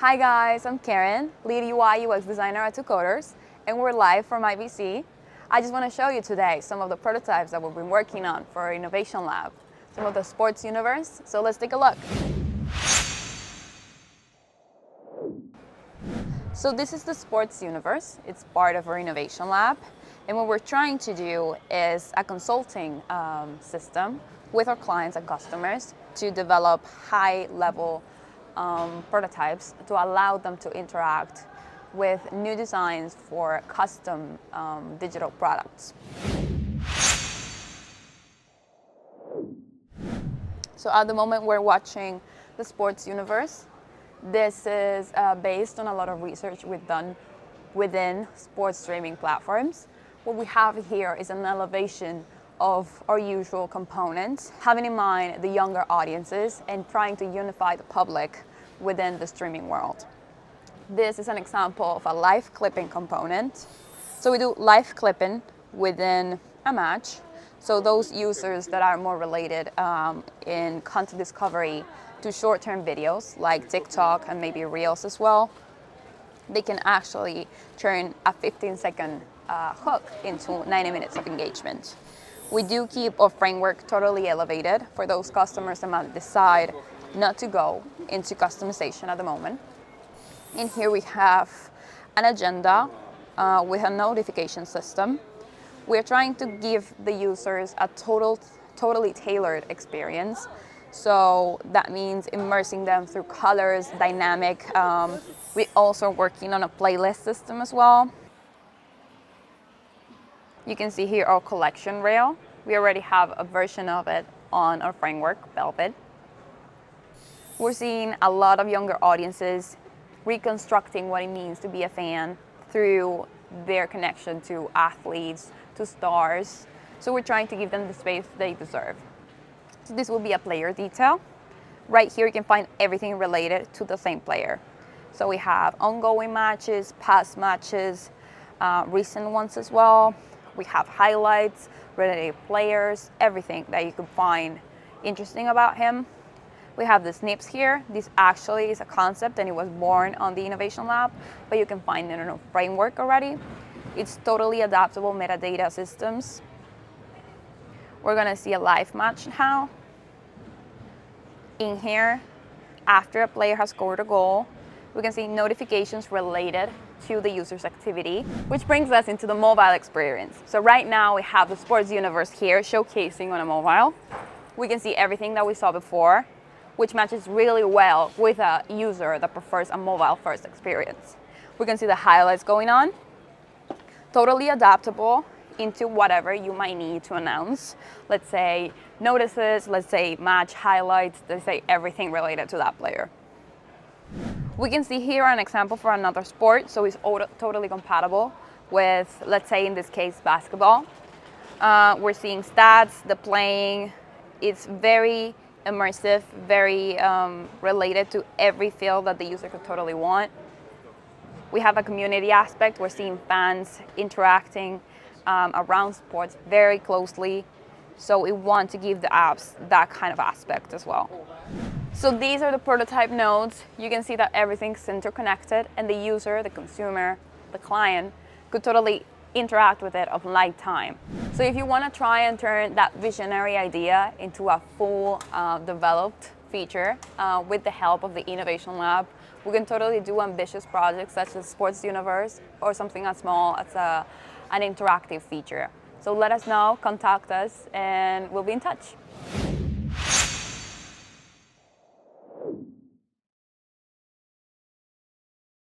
Hi guys, I'm Karen, lead UI UX designer at 2Coders, and we're live from IBC. I just want to show you today some of the prototypes that we've been working on for our innovation lab, some of the sports universe, so let's take a look. So this is the sports universe. It's part of our innovation lab, and what we're trying to do is a consulting system with our clients and customers to develop high-level prototypes to allow them to interact with new designs for custom digital products. So at the moment we're watching the sports universe. This is based on a lot of research we've done within sports streaming platforms. What we have here is an elevation of our usual components, having in mind the younger audiences and trying to unify the public within the streaming world. This is an example of a live clipping component. So we do live clipping within a match. So those users that are more related in content discovery to short-term videos like TikTok and maybe Reels as well, they can actually turn a 15-second hook into 90 minutes of engagement. We do keep our framework totally elevated for those customers that might decide not to go into customization at the moment. In here we have an agenda with a notification system. We're trying to give the users a totally tailored experience. So that means immersing them through colors, dynamic. We're also working on a playlist system as well. You can see here our collection rail. We already have a version of it on our framework, Velvet. We're seeing a lot of younger audiences reconstructing what it means to be a fan through their connection to athletes, to stars. So we're trying to give them the space they deserve. So this will be a player detail. Right here you can find everything related to the same player. So we have ongoing matches, past matches, recent ones as well. We have highlights, related players, everything that you could find interesting about him. We have the snips here. This actually is a concept and it was born on the Innovation Lab, but you can find it in a framework already. It's totally adaptable metadata systems. We're gonna see a live match now. In here, after a player has scored a goal, we can see notifications related to the user's activity, which brings us into the mobile experience. So right now we have the sports universe here showcasing on a mobile. We can see everything that we saw before, which matches really well with a user that prefers a mobile-first experience. We can see the highlights going on, totally adaptable into whatever you might need to announce. Let's say notices, let's say match highlights, let's say everything related to that player. We can see here an example for another sport, so it's totally compatible with, let's say in this case, basketball. We're seeing stats, the playing. It's very immersive, very related to every field that the user could totally want. We have a community aspect. We're seeing fans interacting around sports very closely. So we want to give the apps that kind of aspect as well. So these are the prototype nodes. You can see that everything's interconnected and the user, the consumer, the client could totally interact with it of like time. So if you want to try and turn that visionary idea into a full developed feature with the help of the Innovation Lab, we can totally do ambitious projects such as Sports Universe or something as small as an interactive feature. So let us know, contact us, and we'll be in touch.